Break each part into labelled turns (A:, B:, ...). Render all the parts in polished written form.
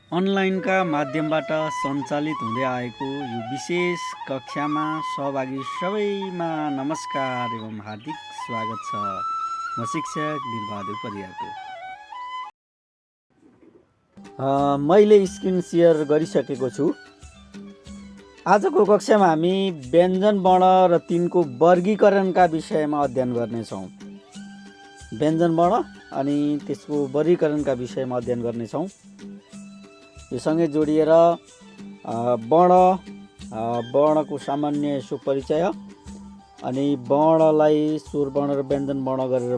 A: अनलाइनका माध्यमबाट सञ्चालित हुँदै आएको यो विशेष कक्षामा सहभागी सबैमा नमस्कार एवं हार्दिक स्वागत छ। म शिक्षक दिलबहादुर परियारको। मैले स्क्रिन सेयर गरिसकेको छु। आजको कक्षामा हामी व्यञ्जन वर्ण र तिनको वर्गीकरणका विषयमा अध्ययन गर्नेछौँ। व्यञ्जन वर्ण अनि त्यसको वर्गीकरणका विषयमा अध्ययन गर्नेछौँ। यो सँगै जोडिएर वर्णको सामान्य यसो परिचय अनि वर्णलाई स्वर वर्ण र व्यञ्जन वर्ण गरेर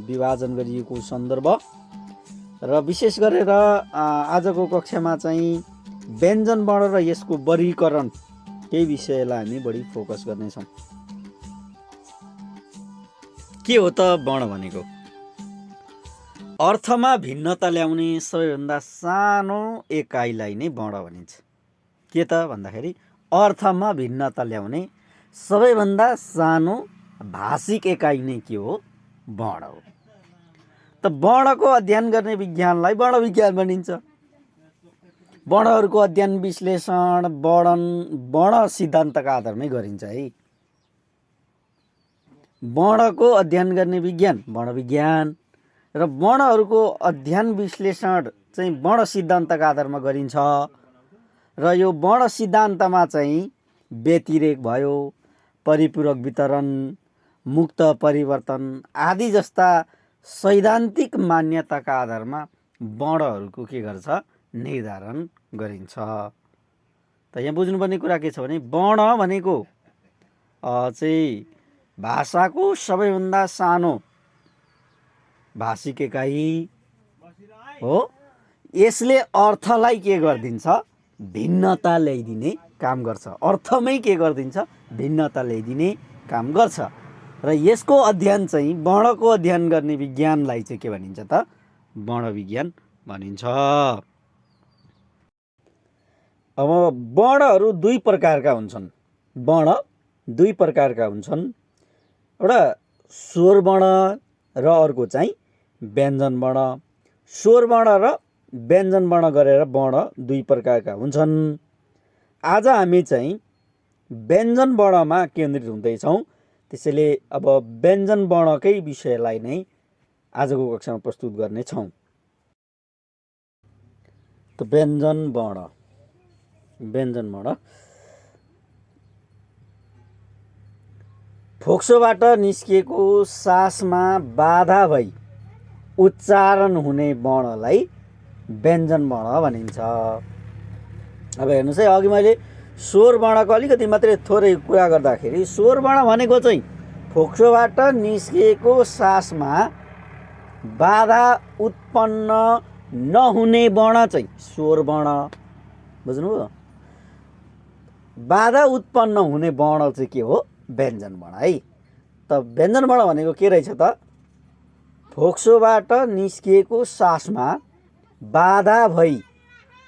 A: विभाजन गरिएको सन्दर्भ र विशेष गरेर आजको कक्षामा चाहिँ व्यञ्जन वर्ण र यसको वर्गीकरण केही विषयलाई हामी बढी फोकस गर्नेछौँ। के हो त वर्ण भनेको? अर्थमा भिन्नता ल्याउने सबैभन्दा सानो एकाइलाई नै वर्ण भनिन्छ। के त भन्दाखेरि अर्थमा भिन्नता ल्याउने सबैभन्दा सानो भाषिक एकाइ नै के हो? वर्ण हो। त वर्णको अध्ययन गर्ने विज्ञानलाई वर्ण विज्ञान भनिन्छ। वर्णहरूको अध्ययन विश्लेषण वर्ण सिद्धान्तका आधारमै गरिन्छ है। वर्णको अध्ययन गर्ने विज्ञान वर्ण विज्ञान र वर्णहरूको अध्ययन विश्लेषण चाहिँ वर्ण सिद्धान्तका आधारमा गरिन्छ। र यो वर्ण सिद्धान्तमा चाहिँ व्यतिरेक भयो, परिपूरक वितरण, मुक्त परिवर्तन आदि जस्ता सैद्धान्तिक मान्यताका आधारमा वर्णहरूको के गर्छ? निर्धारण गरिन्छ। त यहाँ बुझ्नुपर्ने कुरा के छ भने वर्ण भनेको चाहिँ भाषाको सबैभन्दा सानो भाषिक एकाइ हो। यसले अर्थलाई के गरिदिन्छ? भिन्नता ल्याइदिने काम गर्छ। अर्थमै के गरिदिन्छ? भिन्नता ल्याइदिने काम गर्छ। र यसको अध्ययन चाहिँ वर्णको अध्ययन गर्ने विज्ञानलाई चाहिँ के भनिन्छ त? वर्ण विज्ञान भनिन्छ। अब वर्णहरू दुई प्रकारका हुन्छन्। वर्ण दुई प्रकारका हुन्छन्। एउटा स्वर वर्ण र अर्को चाहिँ व्यञ्जन वर्ण। स्वर वर्ण र व्यञ्जन वर्ण गरेर वर्ण दुई प्रकारका हुन्छन्। आज हामी चाहिँ व्यञ्जन वर्णमा केन्द्रित हुँदैछौँ। त्यसैले अब व्यञ्जन वर्णकै विषयलाई नै आजको कक्षामा प्रस्तुत गर्नेछौँ। त व्यञ्जन वर्ण फोक्सोबाट निस्किएको सासमा बाधा भई उच्चारण हुने वर्णलाई व्यञ्जन वर्ण भनिन्छ। अब हेर्नुहोस् है, अघि मैले स्वर वर्णको अलिकति मात्रै थोरै कुरा गर्दाखेरि स्वर वर्ण भनेको चाहिँ फोक्सोबाट निस्किएको सासमा बाधा उत्पन्न नहुने वर्ण चाहिँ स्वर वर्ण। बुझ्नुभयो? बाधा उत्पन्न हुने वर्ण चाहिँ के हो? व्यञ्जन वर्ण है। त व्यञ्जन वर्ण भनेको के रहेछ त? फोक्सोबाट निस्किएको सासमा बाधा भई,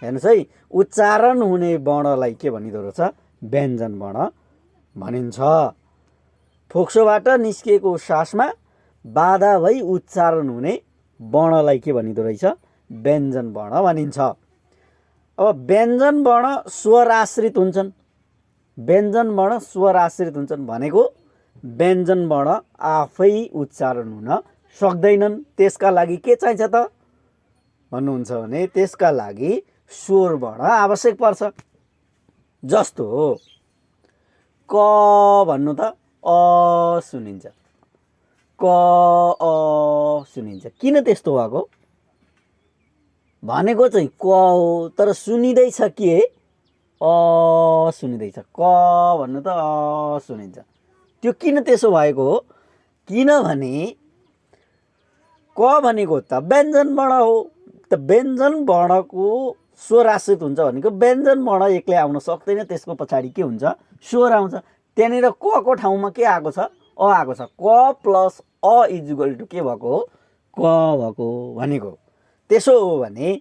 A: हेर्नुहोस् है, उच्चारण हुने वर्णलाई के भनिँदो रहेछ? व्यञ्जन वर्ण भनिन्छ। फोक्सोबाट निस्किएको सासमा बाधा भई उच्चारण हुने वर्णलाई के भनिँदो रहेछ? व्यञ्जन वर्ण भनिन्छ। अब व्यञ्जन वर्ण स्वर आश्रित हुन्छन्। व्यञ्जन वर्ण स्वर आश्रित हुन्छन् भनेको व्यञ्जन वर्ण आफै उच्चारण हुन सक्दैनन्। त्यसका लागि के चाहिन्छ त भन्नुहुन्छ भने त्यसका लागि स्वर वर्ण आवश्यक पर्छ। जस्तो हो क भन्नु त अ सुनिन्छ, क अ सुनिन्छ। किन त्यस्तो भएको? भनेको चाहिँ क हो तर सुनिँदैछ के? अ सुनिँदैछ। क भन्नु त अ सुनिन्छ। त्यो किन त्यसो भएको हो? किनभने क भनेको त व्यञ्जन वर्ण हो। त व्यञ्जन वर्णको स्वर आश्रित हुन्छ भनेको व्यञ्जन वर्ण एक्लै आउन सक्दैन। त्यसको पछाडि के हुन्छ? स्वर आउँछ। त्यहाँनिर क को ठाउँमा के आएको छ? अ आएको छ। क प्लस अ इक्वल टु के भएको हो? क भएको भनेको। त्यसो हो भने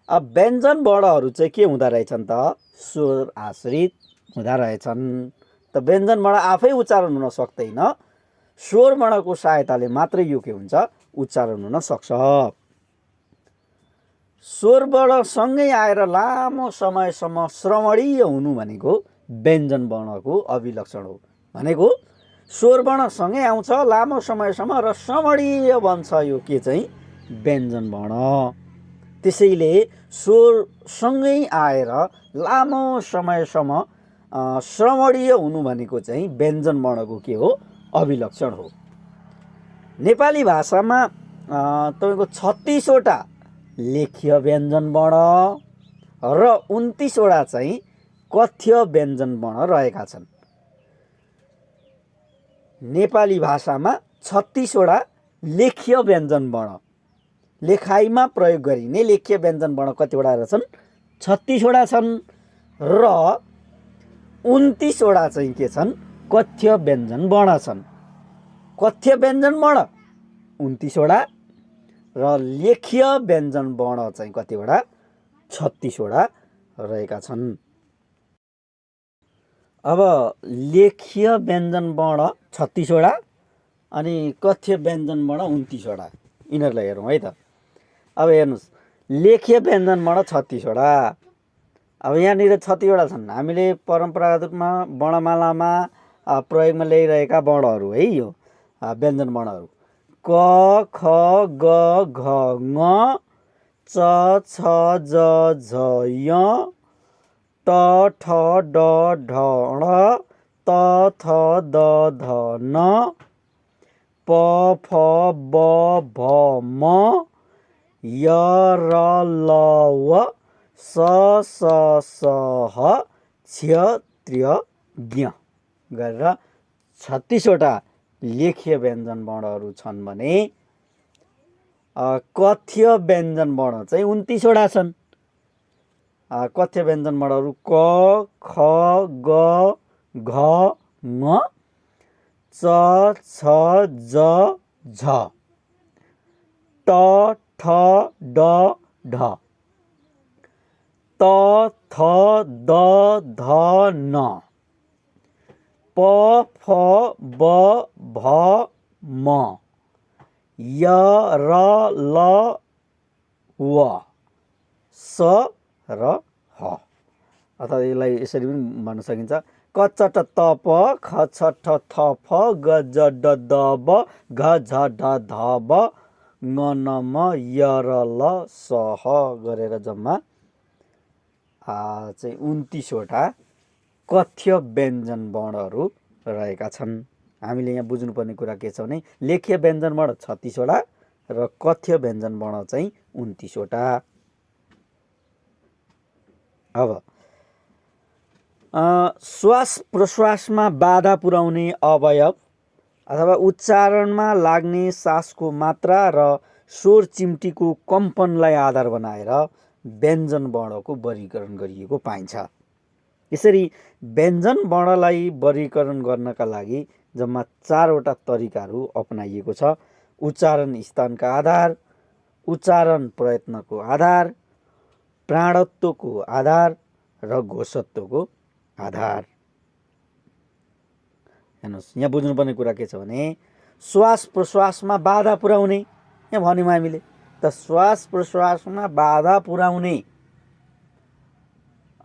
A: अब व्यञ्जन वर्णहरू चाहिँ के हुँदा रहेछन् त? स्वर आश्रित हुँदा रहेछन्। त व्यञ्जन वर्ण आफै उच्चारण हुन सक्दैन। स्वर वर्णको सहायताले मात्रै यो के हुन्छ? उच्चारण हुन सक्छ। स्वर सँगै आएर लामो समयसम्म श्रवणीय हुनु भनेको व्यञ्जन वर्णको अभिलक्षण हो। भनेको स्वर सँगै आउँछ लामो समयसम्म र श्रवणीय बन्छ यो के चाहिँ व्यञ्जन वर्ण। त्यसैले स्वरसँगै आएर लामो समयसम्म श्रवणीय हुनु भनेको चाहिँ व्यञ्जन वर्णको के हो अभिलक्षण हो। नेपाली भाषामा तपाईँको 36वटा लेख्य व्यञ्जन वर्ण र 29वटा चाहिँ कथ्य व्यञ्जन वर्ण रहेका छन्। नेपाली भाषामा 36वटा लेख्य व्यञ्जन वर्ण, लेखाइमा प्रयोग गरिने लेख्य व्यञ्जन वर्ण कतिवटा रहेछन् 36वटा छन् र 29वटा चाहिँ के छन् कथ्य व्यञ्जन वर्ण छन्। कथ्य व्यञ्जन वर्ण 29वटा र लेख्य व्यञ्जन वर्ण चाहिँ कतिवटा 36वटा रहेका छन्। अब लेख्य व्यञ्जन वर्ण 36वटा अनि कथ्य व्यञ्जन वर्ण 29वटा, यिनीहरूलाई हेरौँ है त। अब हेर्नुहोस्, लेख्य व्यञ्जन वर्ण 36वटा। अब यहाँनिर 36वटा छन्। हामीले परम्परागत रूपमा वर्णमालामा प्रयोगमा ल्याइरहेका वर्णहरू है, यो व्यञ्जन वर्णहरू क ख ग घ ङ च छ ज झ य ट ठ ड ढ ण त थ द ध न प फ ब भ म य र ल व स स स ह क्ष त्र्य ज्ञ गरेर 36वटा लेख्य व्यञ्जन वर्णहरू छन् भने कथ्य व्यञ्जन वर्ण चाहिँ 29वटा छन्। कथ्य व्यञ्जन वर्णहरू क ख ग घ ङ च छ ज झ ट ठ ड ढ त थ द ध न प फ ब भ म य र ल व स र ह। अर्थात् यसलाई यसरी पनि भन्न सकिन्छ क च ट त प ख छ ठ थ फ ग ज ड द ब घ झ ढ ध ब ङ न म य र ल स ह गरेर जम्मा चाहिँ 29वटा कथ्य व्यञ्जन वर्णहरू रहेका छन्। हामीले यहाँ बुझ्नुपर्ने कुरा के छ भने लेख्य व्यञ्जन वर्ण 36वटा र कथ्य व्यञ्जन वर्ण चाहिँ 29वटा। अब श्वास प्रश्वासमा बाधा पुर्याउने अवयव अथवा उच्चारणमा लाग्ने सासको मात्रा र स्वर चिम्टीको कम्पनलाई आधार बनाएर व्यञ्जन वर्णको वर्गीकरण गरिएको पाइन्छ। यसरी व्यञ्जन वर्णलाई वर्गीकरण गर्नका लागि जम्मा 4वटा तरिकाहरू अपनाइएको छ। उच्चारण स्थानका आधार, उच्चारण प्रयत्नको आधार, प्राणत्वको आधार र घोषत्वको आधार। हेर्नुहोस्, यहाँ बुझ्नुपर्ने कुरा के छ भने श्वास प्रश्वासमा बाधा पुर्याउने यहाँ भन्यौँ हामीले त श्वास प्रश्वासमा बाधा पुर्याउने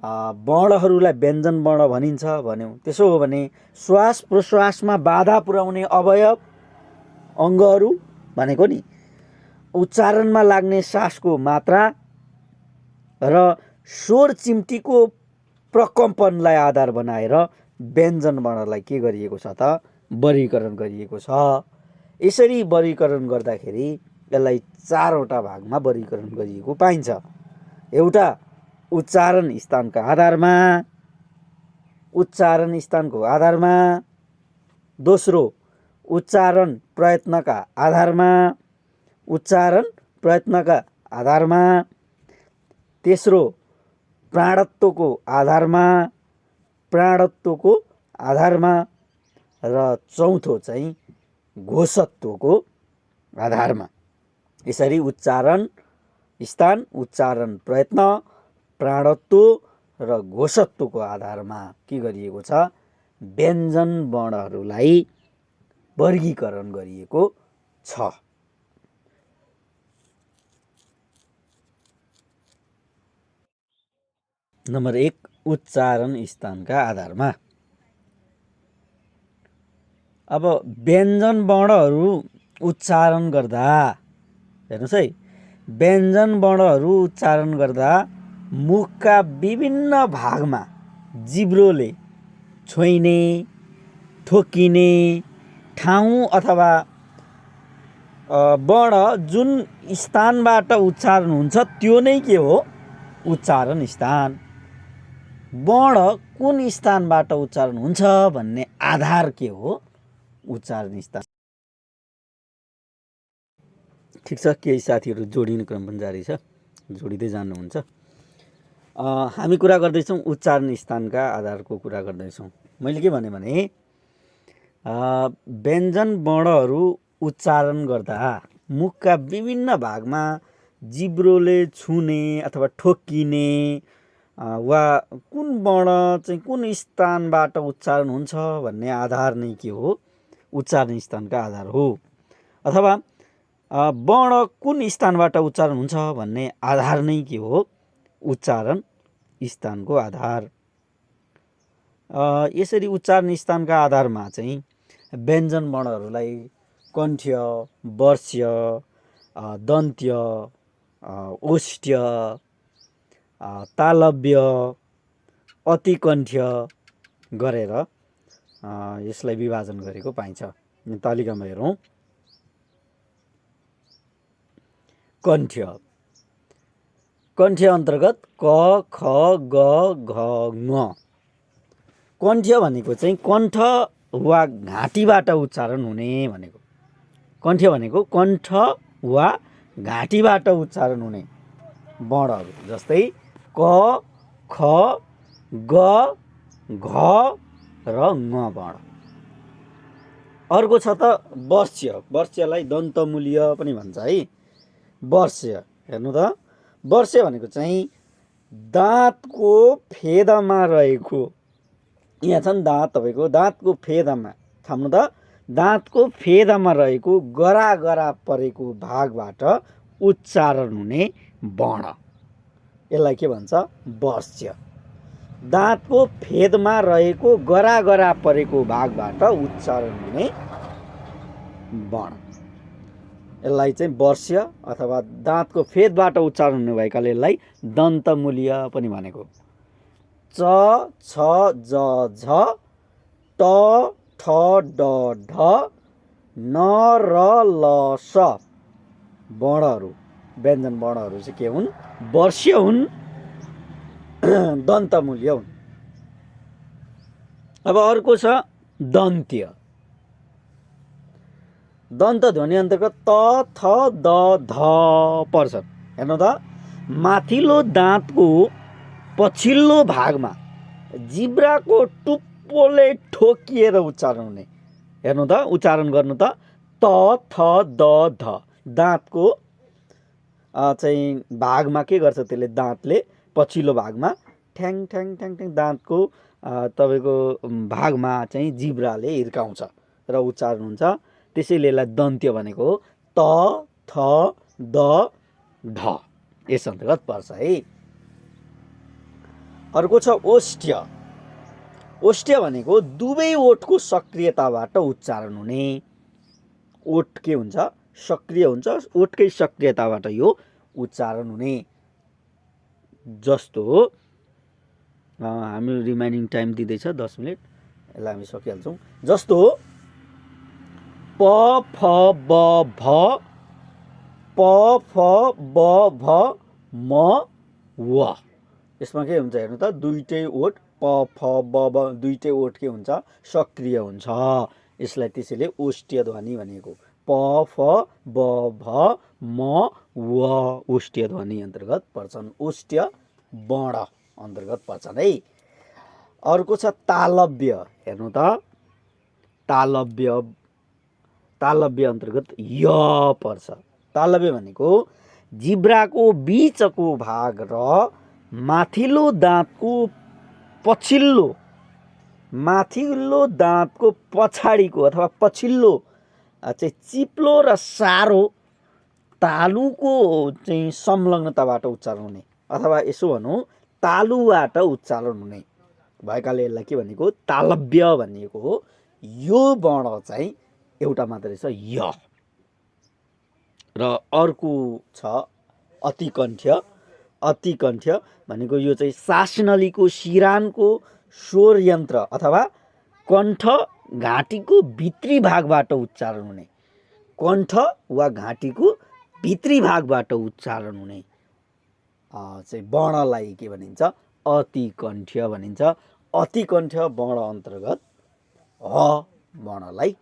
A: वर्णहरूलाई व्यञ्जन वर्ण भनिन्छ भन्यौँ। त्यसो हो भने श्वास प्रश्वासमा बाधा पुर्याउने अवयव अङ्गहरू भनेको नि उच्चारणमा लाग्ने सासको मात्रा र स्वर चिम्टीको प्रकम्पनलाई आधार बनाएर व्यञ्जन वर्णलाई के गरिएको छ त वर्गीकरण गरिएको छ। यसरी वर्गीकरण गर्दाखेरि यसलाई 4वटा भागमा वर्गीकरण गरिएको पाइन्छ। एउटा उच्चारण स्थानका आधारमा, उच्चारण स्थानको आधारमा, दोस्रो उच्चारण प्रयत्नका आधारमा, उच्चारण प्रयत्नका आधारमा, तेस्रो प्राणत्वको आधारमा, प्राणत्वको आधारमा र चौथो चाहिँ घोषत्वको आधारमा। यसरी उच्चारण स्थान, उच्चारण प्रयत्न, प्राणत्व र घोषत्वको आधारमा के गरिएको छ व्यञ्जन वर्णहरूलाई वर्गीकरण गरिएको छ। नम्बर 1 उच्चारण स्थानका आधारमा। अब व्यञ्जन वर्णहरू उच्चारण गर्दा हेर्नुहोस् है, व्यञ्जन वर्णहरू उच्चारण गर्दा मुखका विभिन्न भागमा जिब्रोले छोइने, ठोकिने ठाउँ अथवा वर्ण जुन स्थानबाट उच्चारण हुन्छ त्यो नै के हो? उच्चारण स्थान। वर्ण कुन स्थानबाट उच्चारण हुन्छ भन्ने आधार के हो? उच्चारण स्थान। ठिक छ, केही साथीहरू जोडिने क्रम पनि जारी छ, जोडिँदै जानुहुन्छ। हामी कुरा गर्दैछौँ उच्चारण स्थानका आधारको कुरा गर्दैछौँ। मैले के भने व्यञ्जन वर्णहरू उच्चारण गर्दा मुखका विभिन्न भागमा जिब्रोले छुने अथवा ठोकिने वा कुन वर्ण चाहिँ कुन स्थानबाट उच्चारण हुन्छ भन्ने आधार नै के हो? उच्चारण स्थानका आधार हो। अथवा वर्ण कुन स्थानबाट उच्चारण हुन्छ भन्ने आधार नै के हो? उच्चारण स्थानको आधार। यसरी उच्चारण स्थानका आधारमा चाहिँ व्यञ्जन वर्णहरूलाई कण्ठ्य, वर्ष्य, दन्त्य, ओष्ठ्य, तालव्य, अतिकण्ठ्य गरेर यसलाई विभाजन गरेको पाइन्छ। तालिकामा हेरौँ। कण्ठ्य, कण्ठ्य अन्तर्गत क, ख, ग, घ, ङ। कण्ठ्य भनेको चाहिँ कण्ठ वा घाँटीबाट उच्चारण हुने भनेको। कण्ठ्य भनेको कण्ठ वा घाँटीबाट उच्चारण हुने वर्णहरू, जस्तै क, ख, ग, घ र ङ वर्ण। अर्को छ त वर्ष्य। वर्ष्यलाई दन्तमूल्य पनि भन्छ है। वर्ष्य हेर्नु त, वर्ष्य भनेको चाहिँ दाँतको फेदमा रहेको, यहाँ छ नि दाँत, तपाईँको दाँतको फेदमा, थाम्नु त, दाँतको फेदमा रहेको गरा परेको भागबाट उच्चारण हुने वर्ण, यसलाई के भन्छ? वर्ष्य। दाँतको फेदमा रहेको गरा परेको भागबाट उच्चारण हुने वर्ण, यसलाई चाहिँ वर्ष्य अथवा दाँतको फेदबाट उच्चारण हुने भएकाले यसलाई दन्तमूल्य पनि भनेको। च, छ, ज, झ, ट, ठ, ड, ढ, न, र, ल, स वर्णहरू, व्यञ्जन वर्णहरू चाहिँ के हुन्? वर्ष्य हुन्, दन्तमूल्य हुन्। अब अर्को छ दन्त्य। दन्त ध्वनि अन्तर्गत त, थ, द, ध पर्छन्। हेर्नु त, माथिल्लो दाँतको पछिल्लो भागमा जिब्राको टुप्पोले ठोकिएर उच्चारण हुने। हेर्नु त, उच्चारण गर्नु त, त, थ, द, ध। दाँतको चाहिँ भागमा के गर्छ त्यसले? दाँतले पछिल्लो भागमा ठ्याङ ठ्याङ ठ्याङ ठ्याङ दाँतको तपाईँको भागमा चाहिँ जिब्राले हिर्काउँछ र उच्चारण हुन्छ। त्यसैले यसलाई दन्त्य भनेको हो। त, थ, द, ढ यस अन्तर्गत पर्छ है। अर्को छ ओष्ठ्य। ओष्ठ्य भनेको दुवै ओठको सक्रियताबाट उच्चारण हुने। ओठ के हुन्छ? सक्रिय हुन्छ, ओठकै सक्रियताबाट यो उच्चारण हुने। जस्तो हामी रिमाइनिङ टाइम दिँदैछ 10 मिनट, यसलाई हामी सकिहाल्छौँ। जस्तो प, फ, ब, भ, प, फ, ब, भ, म, व। यसमा के हुन्छ हेर्नु त, दुईटै ओठ प, फ, ब, भ दुईटै ओठ के हुन्छ? सक्रिय हुन्छ। यसलाई त्यसैले ओष्ठ्य ध्वनि भनेको। प, फ, ब, भ, म, व ओष्ठ्य ध्वनि अन्तर्गत पर्छन्, ओष्ठ्य वर्ण अन्तर्गत पर्छन् है। अर्को छ तालव्य। हेर्नु त, तालव्य, तालव्य अन्तर्गत य पर्छ। तालव्य भनेको जिब्राको बीचको भाग र माथिल्लो दाँतको पछाडिको अथवा पछिल्लो चाहिँ चिप्लो र सारो तालुको चाहिँ संलग्नताबाट उच्चारण हुने, अथवा यसो भनौँ तालुबाट उच्चारण हुने भएकाले यसलाई के भनेको तालव्य भनिएको हो। यो वर्ण चाहिँ एउटा मात्रै छ य। र अर्को छ अतिकण्ठ्य। अतिकण्ठ्य भनेको यो चाहिँ श्वासनलीको शिरानको स्वर यन्त्र अथवा कण्ठ घाँटीको भित्री भागबाट उच्चारण हुने, कण्ठ वा घाँटीको भित्री भागबाट उच्चारण हुने चाहिँ वर्णलाई के भनिन्छ अतिकण्ठ्य भनिन्छ। अतिकण्ठ्य वर्ण अन्तर्गत ह वर्णलाई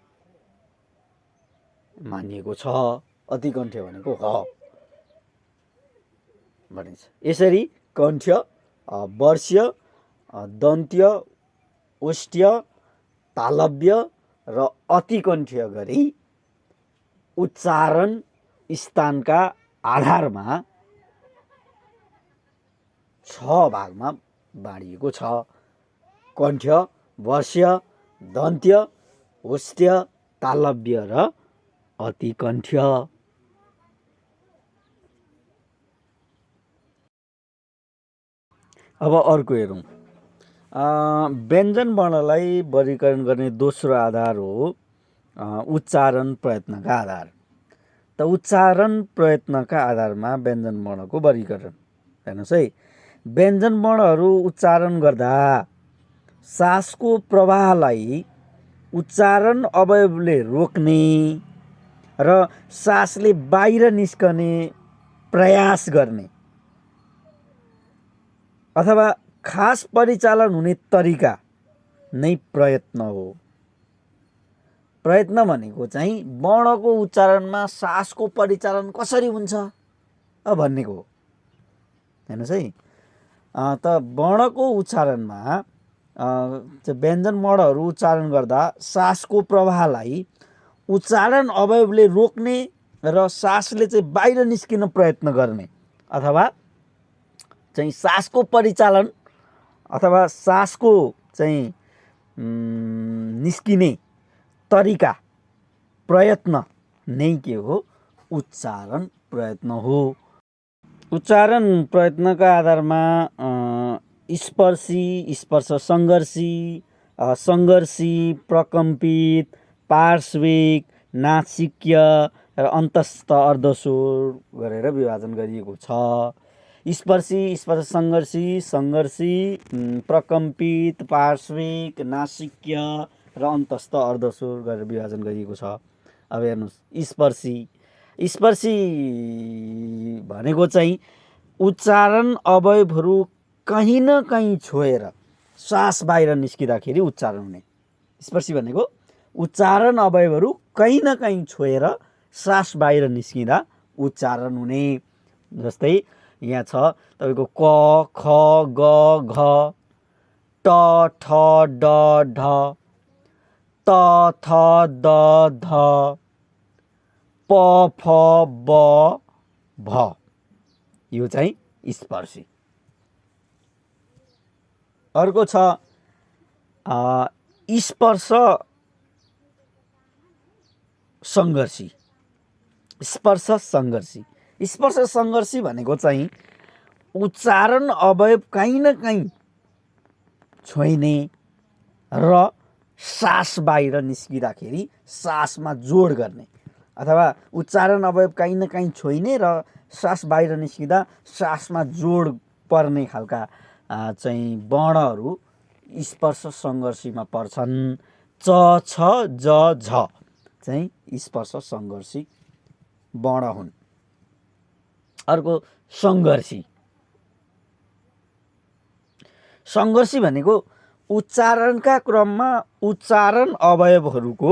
A: मानिएको छ। अतिकण्ठ्य भनेको ह भनिन्छ। यसरी कण्ठ्य, वर्ष्य, दन्त्य, ओष्ट्य, तालव्य र अतिकण्ठ्य गरी उच्चारण स्थानका आधारमा 6 भागमा बाँडिएको छ। कण्ठ्य, वर्ष्य, दन्त्य, ओष्ट्य, तालव्य र अतिकण्ठ्य। अब अर्को हेरौँ। व्यञ्जन वर्णलाई वर्गीकरण गर्ने दोस्रो आधार हो उच्चारण प्रयत्नका आधार। त उच्चारण प्रयत्नका आधारमा व्यञ्जन वर्णको वर्गीकरण हेर्नुहोस् है। व्यञ्जन वर्णहरू उच्चारण गर्दा श्वासको प्रवाहलाई उच्चारण अवयवले रोक्ने र श्वासले बाहिर निस्कने प्रयास गर्ने अथवा खास परिचालन हुने तरिका नै प्रयत्न हो। प्रयत्न भनेको चाहिँ वर्णको उच्चारणमा श्वासको परिचालन कसरी हुन्छ भन्नेको हो। हेर्नुहोस् है। त वर्णको उच्चारणमा व्यञ्जन वर्णहरू उच्चारण गर्दा श्वासको प्रवाहलाई उच्चारण अवयवले रोक्ने र श्वासले चाहिँ बाहिर निस्किन प्रयत्न गर्ने अथवा चाहिँ श्वासको परिचालन अथवा श्वासको चाहिँ निस्किने तरिका प्रयत्न नै के हो उच्चारण प्रयत्न हो। उच्चारण प्रयत्नका आधारमा स्पर्शी, स्पर्श सङ्घर्षी, सङ्घर्षी, प्रकम्पित, पार्श्विक, नासिक्य र अन्तस्थ अर्धस्वर गरेर विभाजन गरिएको छ। स्पर्शी, स्पर्श सङ्घर्षी, सङ्घर्षी, प्रकम्पित, पार्श्विक, नासिक्य र अन्तस्थ अर्धस्वर गरेर विभाजन गरिएको छ। अब हेर्नुहोस् स्पर्शी। स्पर्शी भनेको चाहिँ उच्चारण अवयवहरू कहीँ न कहीँ छोएर श्वास बाहिर निस्किँदाखेरि उच्चारण हुने। स्पर्शी भनेको उच्चारण अवयवहरू कहीँ न कहीँ छोएर श्वास बाहिर निस्किँदा उच्चारण हुने। जस्तै यहाँ छ तपाईँको क, ख, ग, घ, ट, ठ, ड, ढ, त, थ, द, ध, प, फ, ब, भ। यो चाहिँ स्पर्शी। अर्को छ स्पर्श सङ्घर्षी। स्पर्श सङ्घर्षी। स्पर्श सङ्घर्षी भनेको चाहिँ उच्चारण अवयव कहीँ न कहीँ छोइने र श्वास बाहिर निस्किँदाखेरि श्वासमा जोड गर्ने अथवा उच्चारण अवयव कहीँ न कहीँ छोइने र श्वास बाहिर निस्किँदा श्वासमा जोड पर्ने खालका चाहिँ वर्णहरू स्पर्श सङ्घर्षीमा पर्छन्। च, छ, ज, झ चाहिँ स्पर्श सङ्घर्षी वर्ण हुन्। अर्को सङ्घर्षी। सङ्घर्षी भनेको उच्चारणका क्रममा उच्चारण अवयवहरूको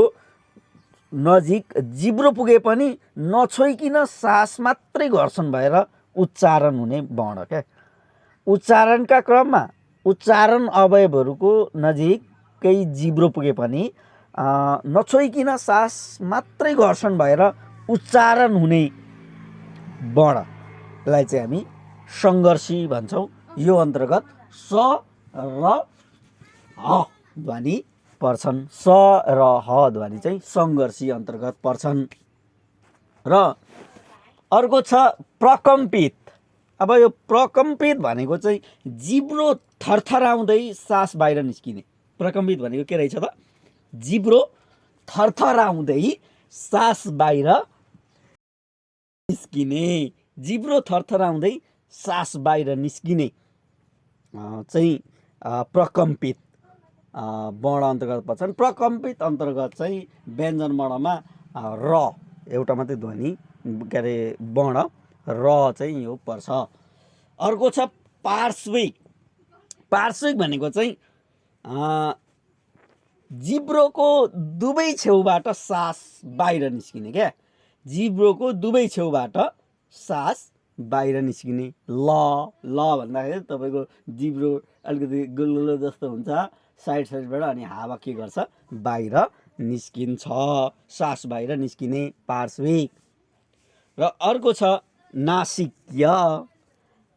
A: नजिक जिब्रो पुगे पनि नछोइकन श्वास मात्रै घर्षण भएर उच्चारण हुने वर्ण क्या। उच्चारणका क्रममा उच्चारण अवयवहरूको नजिकै जिब्रो पुगे पनि नछोइकन श्वास मात्रै घर्षण भएर उच्चारण हुने वर्णलाई चाहिँ हामी सङ्घर्षी भन्छौँ। यो अन्तर्गत स र ह ध्वनि पर्छन्। स र ह ध्वनि चाहिँ सङ्घर्षी अन्तर्गत पर्छन्। र अर्को छ प्रकम्पित। अब यो प्रकम्पित भनेको चाहिँ जिब्रो थरथराउँदै सास बाहिर निस्किने। प्रकम्पित भनेको के रहेछ त? जिब्रो थरथराउँदै सास बाहिर निस्किने। जिब्रो थरथराउँदै सास बाहिर निस्किने चाहिँ प्रकम्पित वर्ण अन्तर्गत पर्छन्। प्रकम्पित अन्तर्गत चाहिँ व्यञ्जन वर्णमा र एउटा मात्रै ध्वनि के अरे वर्ण र चाहिँ यो पर्छ। अर्को छ पार्श्विक। पार्श्विक भनेको चाहिँ जिब्रोको दुवै छेउबाट सास बाहिर निस्किने क्या। जिब्रोको दुवै छेउबाट सास बाहिर निस्किने। ल भन्दाखेरि तपाईँको जिब्रो अलिकति गुलगुलो जस्तो हुन्छ साइडबाट, अनि हावा के गर्छ बाहिर निस्किन्छ, सास बाहिर निस्किने पार्श्विक। र अर्को छ नासिक्य।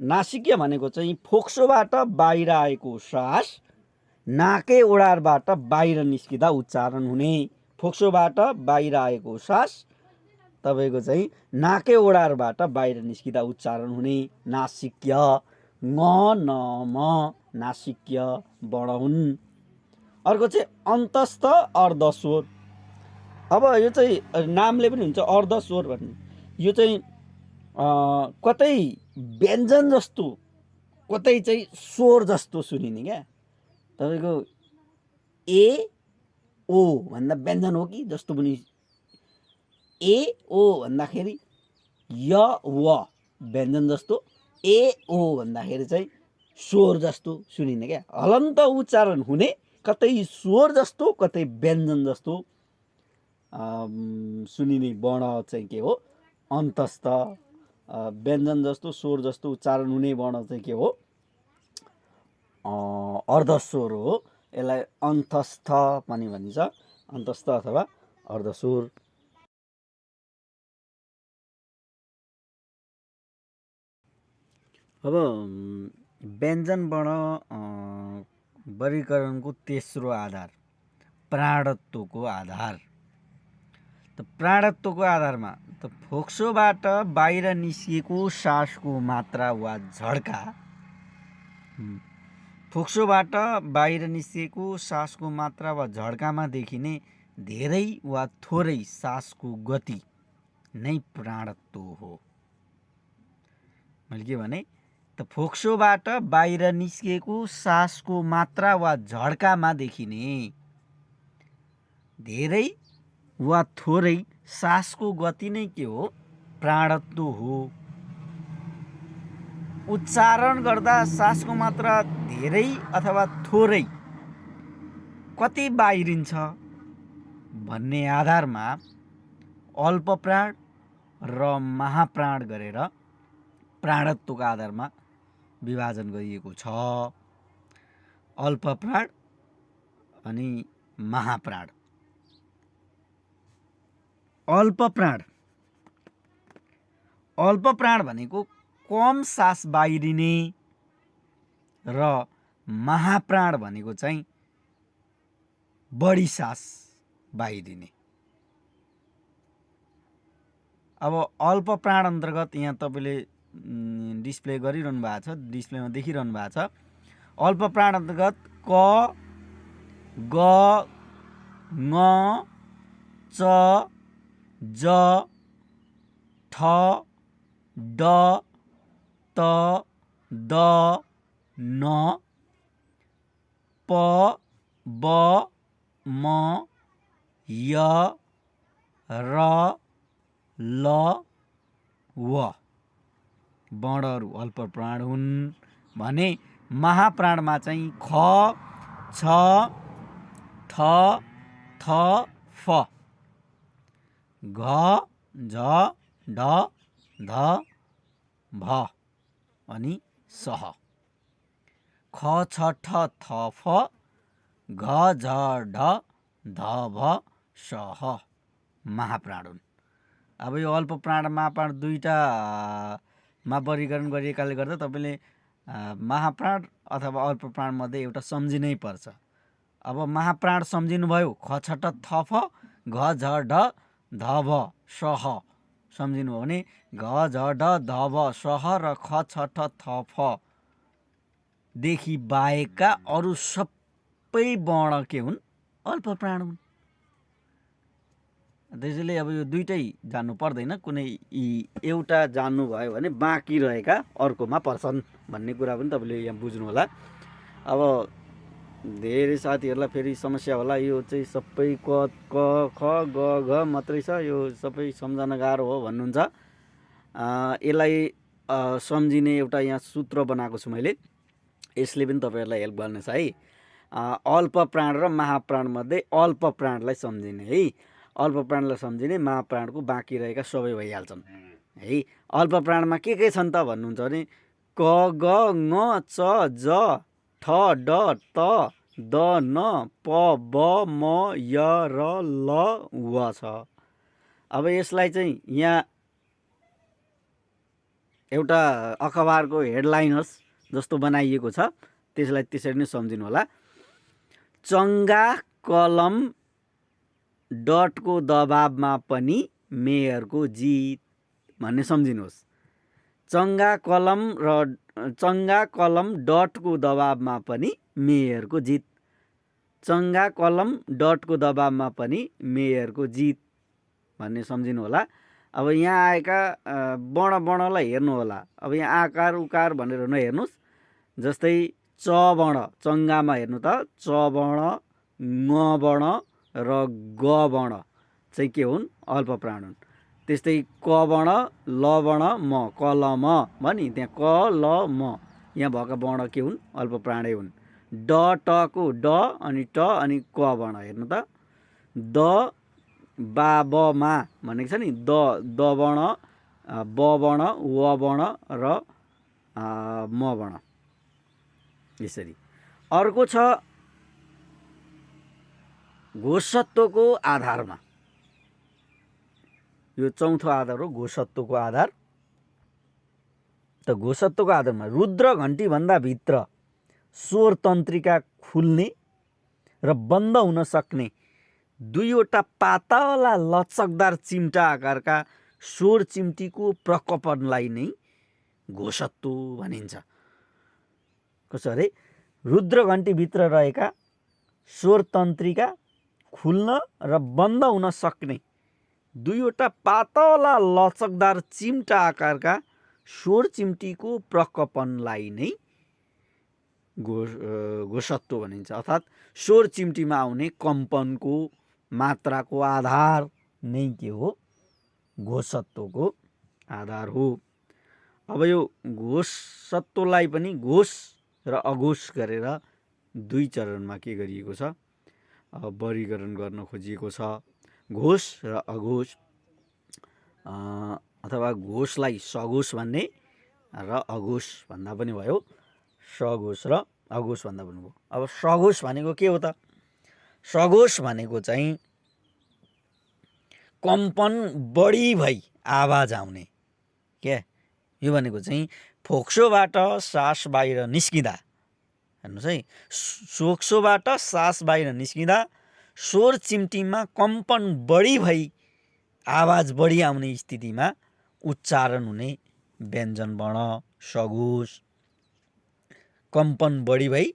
A: नासिक्य भनेको चाहिँ फोक्सोबाट बाहिर आएको सास नाकै ओडारबाट बाहिर निस्किँदा उच्चारण हुने। फोक्सोबाट बाहिर आएको सास तपाईँको चाहिँ नाकै ओडारबाट बाहिर निस्किँदा उच्चारण हुने नासिक्य। ङ न म नासिक्य वर्ण हुन्। अर्को चाहिँ अन्तस्थ अर्धस्वर। अब यो चाहिँ नामले पनि हुन्छ अर्धस्वर भन्ने। यो चाहिँ कतै व्यञ्जन जस्तो कतै चाहिँ स्वर जस्तो सुनिने क्या। तपाईँको ए ओ भन्दा व्यञ्जन हो कि जस्तो पनि, ए ओ भन्दाखेरि य व व्यञ्जन जस्तो, ए ओ भन्दाखेरि चाहिँ स्वर जस्तो सुनिने क्या। हलन्त उच्चारण हुने, कतै स्वर जस्तो कतै व्यञ्जन जस्तो सुनिने वर्ण चाहिँ के हो? अन्तस्थ। व्यञ्जन जस्तो स्वर जस्तो उच्चारण हुने वर्ण चाहिँ के हो? अर्धस्वर हो। यसलाई अन्तस्थ पनि भनिन्छ, अन्तस्थ अथवा अर्धस्वर। अब व्यञ्जन वर्ण वर्गीकरणको तेस्रो आधार प्राणत्वको आधार। त प्राणत्वको आधारमा त फोक्सोबाट बाहिर निस्किएको सासको मात्रा वा झड्का, फोक्सोबाट बाहिर निस्किएको सासको मात्रा वा झड्कामा देखिने धेरै वा थोरै सासको गति नै प्राणत्व हो। मैले के भने त फोक्सोबाट बाहिर निस्किएको सासको मात्रा वा झड्कामा देखिने धेरै वा थोरै सासको गति नै के हो? प्राणत्व हो। उच्चारण गर्दा सासको मात्रा धेरै अथवा थोरै कति बाहिरिन्छ भन्ने आधारमा अल्पप्राण र महाप्राण गरेर प्राणत्वको आधारमा विभाजन गरिएको छ। अल्पप्राण अनि महाप्राण। अल्पप्राण भनेको कम सास बाहिरिने र महाप्राण भनेको चाहिँ बढी सास बाहिरिने। अब अल्पप्राण अन्तर्गत यहाँ तपाईँले डिस्प्ले गरिरहनु भएको छ, डिस्प्लेमा देखिरहनु भएको छ। अल्पप्राण अन्तर्गत क ग ङ च ज ठ ड त द न प ब म य र ल व वर्णहरू अल्पप्राण हुन् भने महाप्राणमा चाहिँ ख छ थ थ फ घ झ ढ ध भ अनि सह। ख छ ठ थ फ घ झ ढ ध भ सह महाप्राण हुन्। अब यो अल्पप्राण महाप्राण दुईटामा वर्गीकरण गरिएकाले गर्दा तपाईँले महाप्राण अथवा अल्पप्राण मध्ये एउटा सम्झिनै पर्छ। अब महाप्राण सम्झिनुभयो, ख छ ठ थ फ घ झ ढ ध भ सह सम्झिनु हो भने घ झ ढ ध भ स ह र ख छ ठ थ फ देखि बाहेकका अरू सबै वर्ण के हुन्? अल्प प्राण हुन्। त्यसैले अब यो दुइटै जान्नु पर्दैन, कुनै एउटा जान्नुभयो भने बाँकी रहेका अर्कोमा पर्छन् भन्ने कुरा पनि तपाईँले यहाँ बुझ्नु होला। अब धेरै साथीहरूलाई फेरि समस्या होला, यो चाहिँ सबै क ख ग घ मात्रै छ, यो सबै सम्झन गाह्रो हो भन्नुहुन्छ। यसलाई सम्झिने एउटा यहाँ सूत्र बनाएको छु मैले, यसले पनि तपाईँहरूलाई हेल्प गर्नेछ है। अल्प प्राण र महाप्राण मध्ये अल्प प्राणलाई सम्झिने है। अल्प प्राणलाई सम्झिने, महाप्राणको बाँकी रहेका सबै भइहाल्छन् है। अल्प प्राणमा के छन् त भन्नुहुन्छ भने क ग ङ च ज ठ ड त द न प ब म य र ल व छ। अब यसलाई चाहिँ यहाँ एउटा अखबारको हेडलाइनर्स जस्तो बनाइएको छ, त्यसलाई त्यसरी नै सम्झिनु होला। चङ्गा कलम डटको दबाबमा पनि मेयरको जित भन्ने सम्झिनुहोस्। चङ्गा कलम डटको दबाबमा पनि मेयरको जित। चङ्गा कलम डटको दबाबमा पनि मेयरको जित भन्ने सम्झिनु होला। अब यहाँ आएका वर्णलाई हेर्नु होला। अब यहाँ आकार उकार भनेर नहेर्नुहोस्। जस्तै च वर्ण चङ्गामा हेर्नु त च वर्ण, ङ वर्ण र ग वर्ण चाहिँ के हुन्? अल्प प्राण हुन्। त्यस्तै क वर्ण, ल वर्ण, म कलम भनी त्यहाँ क ल म यहाँ भएका वर्ण के हुन्? अल्प प्राणै हुन्। ड टको ड अनि ट अनि क वर्ण हेर्नु त द बा ब मा भनेको छ नि, द वर्ण, ब वर्ण, व वर्ण र म वर्ण यसरी। अर्को छ घोषत्वको आधारमा। यो चौथो आधार हो घोषत्वको आधार। त घोषत्वको आधारमा रुद्र घण्टी भन्दा भित्र स्वर तन्त्रिका खुल्ने र बन्द हुन सक्ने दुईवटा पातला लचकदार चिम्टा आकारका स्वर चिम्टीको प्रकम्पनलाई नै घोषत्व भनिन्छ। कसो अरे? रुद्र घण्टीभित्र रहेका स्वर तन्त्रिका खुल्न र बन्द हुन सक्ने दुईवटा पातला लचकदार चिम्टा आकारका स्वर चिम्टीको प्रकम्पनलाई नै घोषत्व भनिन्छ। अर्थात् स्वर चिम्टीमा आउने कम्पनको मात्राको आधार नै के हो? घोषत्वको आधार हो। अब यो घोषत्वलाई पनि घोष र अघोष गरेर दुई चरणमा के गरिएको छ? वर्गीकरण गर्न खोजिएको छ। घोष र अघोष अथवा घोषलाई सघोष भन्ने र अघोष भन्दा पनि भयो, सघोष र अघोष भन्दा पनि भयो। अब सघोष भनेको के हो त? सघोष भनेको चाहिँ कम्पन बढी भई आवाज आउने क्या। यो भनेको चाहिँ फोक्सोबाट सास बाहिर निस्किँदा, हेर्नुहोस् है, फोक्सोबाट सास बाहिर निस्किँदा स्वर चिम्टीमा कम्पन बढी भई आवाज बढी आउने स्थितिमा उच्चारण हुने व्यञ्जन वर्ण सघोष। कम्पन बढी भई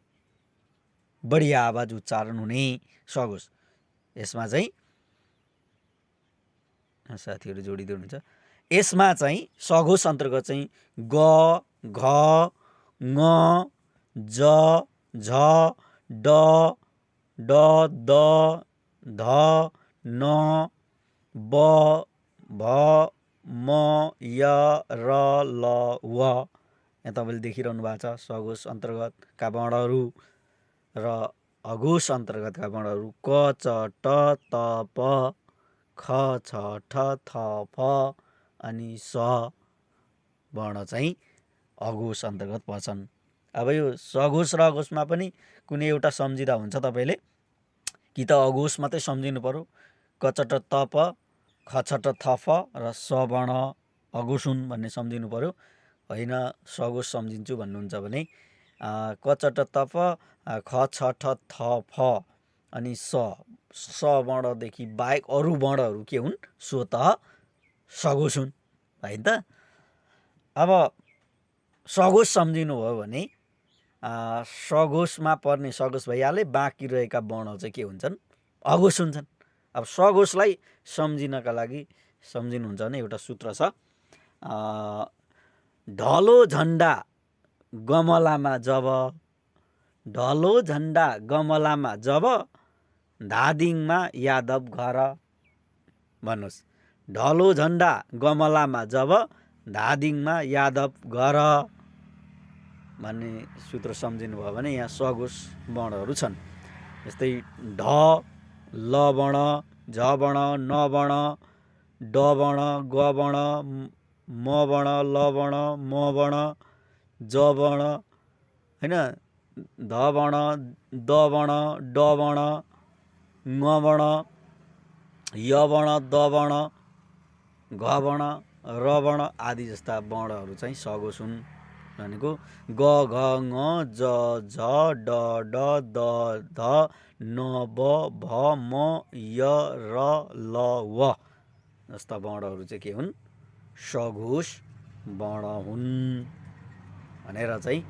A: बढी आवाज उच्चारण हुने सघोष। यसमा चाहिँ साथीहरू जोडिँदै हुनुहुन्छ। यसमा चाहिँ सघोष अन्तर्गत चाहिँ ग, घ, ङ, ज, झ, ड, ड, द, ध, न, ब, भ, म, य, र, ल, व। यहाँ तपाईँले देखिरहनु भएको छ सघोष अन्तर्गतका वर्णहरू र अघोष अन्तर्गतका वर्णहरू क, च, ट, त, प, ख, छ, ठ, थ, फ अनि स वर्ण चाहिँ अघोष अन्तर्गत पर्छन्। अब यो सघोष र अघोषमा पनि कुनै एउटा सम्झिँदा हुन्छ तपाईँले, कि त अघोष मात्रै सम्झिनु पर्यो, क, च, ट, त, प, ख, छ, ठ, थ, फ र स वर्ण अघोष हुन् भन्ने सम्झिनु पर्यो। होइन सघोष सम्झिन्छु भन्नुहुन्छ भने क, च, ट, त, प, ख, छ, ठ, थ, फ अनि स वर्णदेखि बाहेक अरू वर्णहरू के हुन्? स्वतः सघोष हुन् होइन त। अब सघोष सम्झिनु भयो भने सघोषमा पर्ने सघोष भइहाले, बाँकी रहेका वर्णहरू चाहिँ के हुन्छन्? अघोष हुन्छन्। अब सघोषलाई सम्झिनका लागि सम्झिनुहुन्छ भने एउटा सूत्र छ, ढलो झन्डा गमलामा जब, ढलो झन्डा गमलामा जब, धादिङमा यादव घर। भन्नुहोस्, ढलो झन्डा गमलामा जब, धादिङमा यादव घर भन्ने सूत्र सम्झिनु भयो भने यहाँ सघोष वर्णहरू छन्। जस्तै ढ, ल वर्ण, झ वर्ण, न वर्ण, ड वर्ण, ग वर्ण, म वर्ण, ल वर्ण, म वर्ण, ज वर्ण होइन, ध वर्ण, द वर्ण, ड वर्ण, ङ वर्ण, य वर्ण, द वर्ण, घ वर्ण, र वर्ण आदि जस्ता वर्णहरू चाहिँ सघोष हुन्। भनेको ग, घ, ङ, ज, झ, ड, ढ, द, ध, न, ब, भ, म, य, र, ल, व जस्ता वर्णहरू चाहिँ के हुन्? सघोष वर्ण हुन् भनेर चाहिँ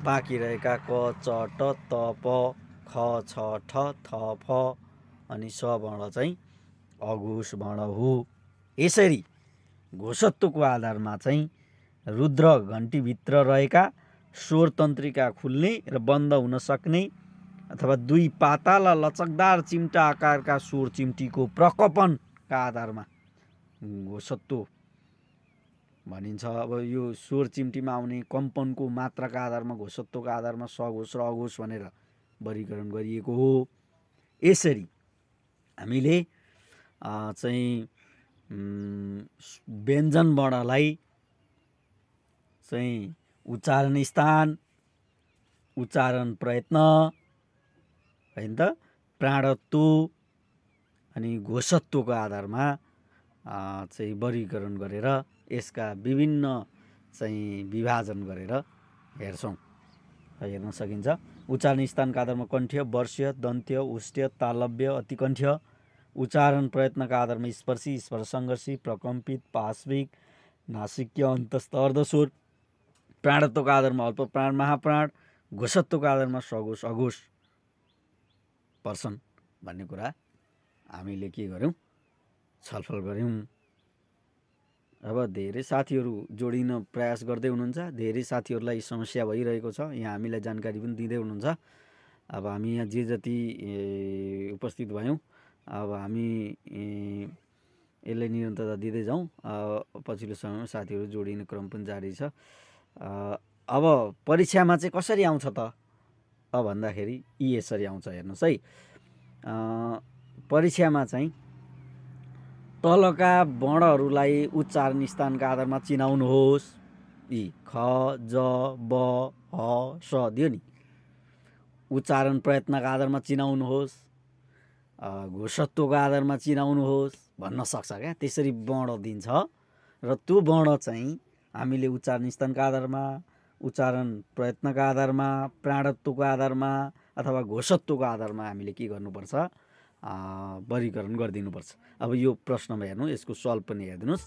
A: बाँकी रहेका क, च, ट, त, प, ख, छ, ठ, थ, फ अनि स वर्ण चाहिँ अघोष वर्ण हो। यसरी घोषत्वको आधारमा चाहिँ रुद्र घन्टीभित्र रहेका स्वर तन्त्रिका खुल्ने र बन्द हुन सक्ने अथवा दुई पातला लचकदार चिम्टा आकारका स्वर चिम्टीको प्रकम्पनका आधारमा घोषत्व भनिन्छ। अब यो स्वर चिम्टीमा आउने कम्पनको मात्राका आधारमा घोषत्वको आधारमा सघोष र अघोष भनेर वर्गीकरण गरिएको हो। यसरी हामीले चाहिँ व्यञ्जन वर्णलाई चाहिँ उच्चारण स्थान, उच्चारण प्रयत्न होइन त, प्राणत्व अनि घोषत्वको आधारमा चाहिँ वर्गीकरण गरेर यसका विभिन्न चाहिँ विभाजन गरेर हेर्छौँ, हेर्न सकिन्छ। उच्चारण स्थानका आधारमा कण्ठ्य, वर्ष्य, दन्त्य, उष्ट्य, तालव्य, अतिकण्ठ्य। उच्चारण प्रयत्नका आधारमा स्पर्शी, स्पर्श सङ्घर्षी, प्रकम्पित, पार्श्विक, नासिक्य, अन्तस्थ, अर्धस्वर। प्राणत्वको आधारमा अल्प प्राण, महाप्राण। घोषत्वको आधारमा सघोष, अघोष पर्छन् भन्ने कुरा हामीले के गर्यौँ? छलफल गऱ्यौँ। अब धेरै साथीहरू जोडिन प्रयास गर्दै हुनुहुन्छ, धेरै साथीहरूलाई समस्या भइरहेको छ, यहाँ हामीलाई जानकारी पनि दिँदै हुनुहुन्छ। अब हामी यहाँ जे जति उपस्थित भयौँ, अब हामी यसलाई निरन्तरता दिँदै जाउँ। पछिल्लो समयमा साथीहरू जोडिने क्रम पनि जारी छ। अब परीक्षामा चाहिँ कसरी आउँछ त भन्दाखेरि यी यसरी आउँछ, हेर्नुहोस् है। परीक्षामा चाहिँ तलका वर्णहरूलाई उच्चारण स्थानका आधारमा चिनाउनुहोस्। यी ख, ज, ब, ह, स दियो नि। उच्चारण प्रयत्नका आधारमा चिनाउनुहोस्, घोषत्वको आधारमा चिनाउनुहोस् भन्न सक्छ क्या। त्यसरी वर्ण दिन्छ र त्यो वर्ण चाहिँ हामीले उच्चारण स्थानका आधारमा, उच्चारण प्रयत्नका आधारमा, प्राणत्वको आधारमा अथवा घोषत्वको आधारमा हामीले के गर्नुपर्छ? वर्गीकरण गरिदिनुपर्छ। अब यो प्रश्नमा हेर्नु, यसको सल्भ पनि हेरिदिनुहोस्।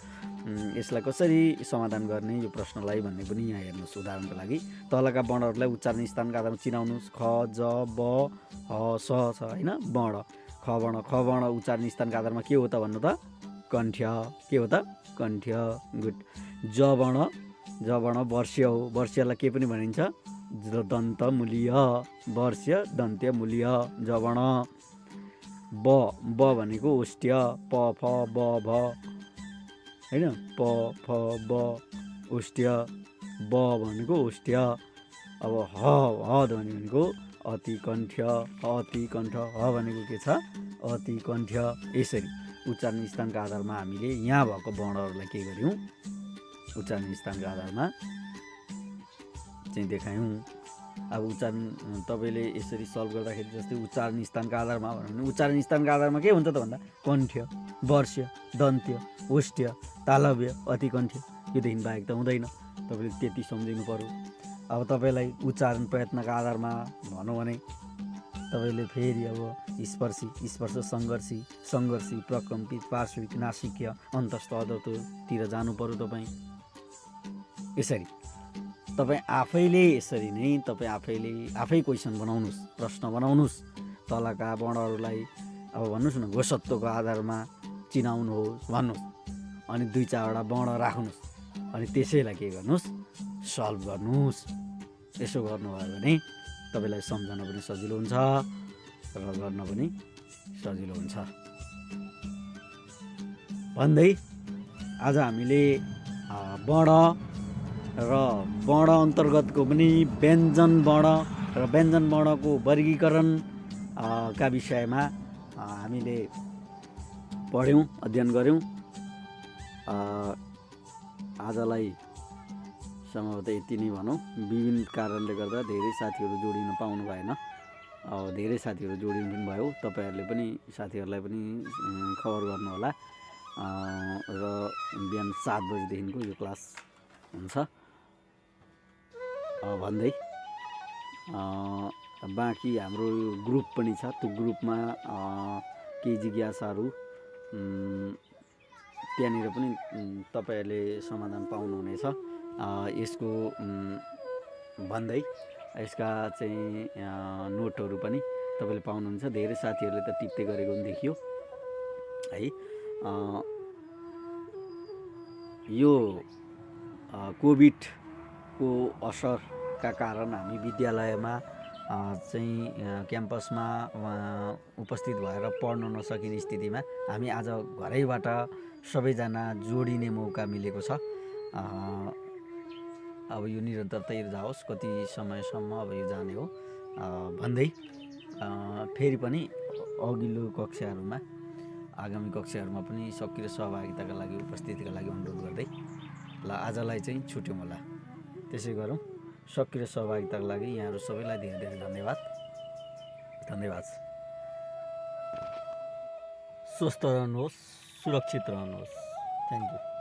A: यसलाई कसरी समाधान गर्ने यो प्रश्नलाई भन्ने पनि यहाँ हेर्नुहोस्। उदाहरणको लागि तलका वर्णहरूलाई उच्चारण स्थानका आधारमा चिनाउनुहोस्। ख, ज, ब, ह, स छ होइन वर्ण। ख वर्ण उच्चारण स्थानका आधारमा के हो त भन्नु त? कण्ठ्य। के हो त? कण्ठ्य। गुड। ज वर्ण वर्ष्य हो। वर्ष्यलाई के पनि भनिन्छ? दन्त मूलीय। वर्ष्य दन्त्य मूलीय। ज वर्ण। ब भनेको उष्ट्य। प, फ, ब, भ होइन, प, फ, ब उष्ट्य। ब भनेको उष्ट्य। अब ह भनेको अतिकण्ठ्य। अतिकण्ठ। ह भनेको के छ? अतिकण्ठ्य। यसरी उच्चारण स्थानका आधारमा हामीले यहाँ भएको वर्णहरूलाई के गर्यौँ? उच्चारण स्थानका आधारमा चाहिँ देखायौँ। अब उच्चारण तपाईँले यसरी सल्भ गर्दाखेरि जस्तै उच्चारण स्थानका आधारमा भने उच्चारण स्थानका आधारमा के हुन्छ त भन्दा कण्ठ्य, वर्ष्य, दन्त्य, उष्ट्य, तालव्य, अतिकण्ठ्य। योदेखि बाहेक त हुँदैन। तपाईँले त्यति सम्झिनु पर्यो। अब तपाईँलाई उच्चारण प्रयत्नका आधारमा भनौँ भने तपाईँले फेरि अब स्पर्श सङ्घर्षी प्रकम्पित पार्श्विक नासिकीय अन्तस्थ अधोतिर जानु पर्यो तपाईँ। यसरी तपाईँ आफैले यसरी नै आफै क्वेसन बनाउनुहोस्, प्रश्न बनाउनुहोस्, तलका वर्णहरूलाई अब भन्नुहोस् न गोसत्वको आधारमा चिनाउनुहोस् भन्नुहोस्, अनि 2-4वटा वर्ण राख्नुहोस्, अनि त्यसैलाई के गर्नुहोस्, सल्भ गर्नुहोस्। यसो गर्नुभयो भने तपाईँलाई सम्झन पनि सजिलो हुन्छ र गर्न पनि सजिलो हुन्छ भन्दै आज हामीले वर्ण र वर्ण अन्तर्गतको पनि व्यञ्जन वर्ण र व्यञ्जन वर्णको वर्गीकरण का विषयमा हामीले पढ्यौँ, अध्ययन गऱ्यौँ। आजलाई सम्भवतः यति नै भनौँ। विभिन्न कारणले गर्दा धेरै साथीहरू जोडिन पाउनु भएन, धेरै साथीहरू जोडिनु पनि भयो। तपाईँहरूले पनि साथीहरूलाई पनि खबर गर्नुहोला र बिहान 7 बजीदेखिको यो क्लास हुन्छ भन्दै बाँकी हाम्रो यो ग्रुप पनि छ, त्यो ग्रुपमा केही जिज्ञासाहरू त्यहाँनिर पनि तपाईँहरूले समाधान पाउनुहुनेछ। यसको भन्दै यसका चाहिँ नोटहरू पनि तपाईँले पाउनुहुन्छ। धेरै साथीहरूले त टिप्दै गरेको पनि देखियो है। यो कोभिडको असरका कारण हामी विद्यालयमा चाहिँ क्याम्पसमा उपस्थित भएर पढ्न नसकिने स्थितिमा हामी आज घरैबाट सबैजना जोडिने मौका मिलेको छ। अब यो निरन्तरतै जाओस्, कति समयसम्म अब यो जाने हो भन्दै फेरि पनि अघिल्लो कक्षाहरूमा, आगामी कक्षाहरूमा पनि सक्रिय सहभागिताका लागि, उपस्थितिका लागि अनुरोध गर्दै ल आजलाई चाहिँ छुट्यौँ होला। त्यसै गरौँ। सक्रिय सहभागिताका लागि यहाँहरू सबैलाई धेरै धेरै धन्यवाद। स्वस्थ रहनुहोस्, सुरक्षित रहनुहोस्। Thank you.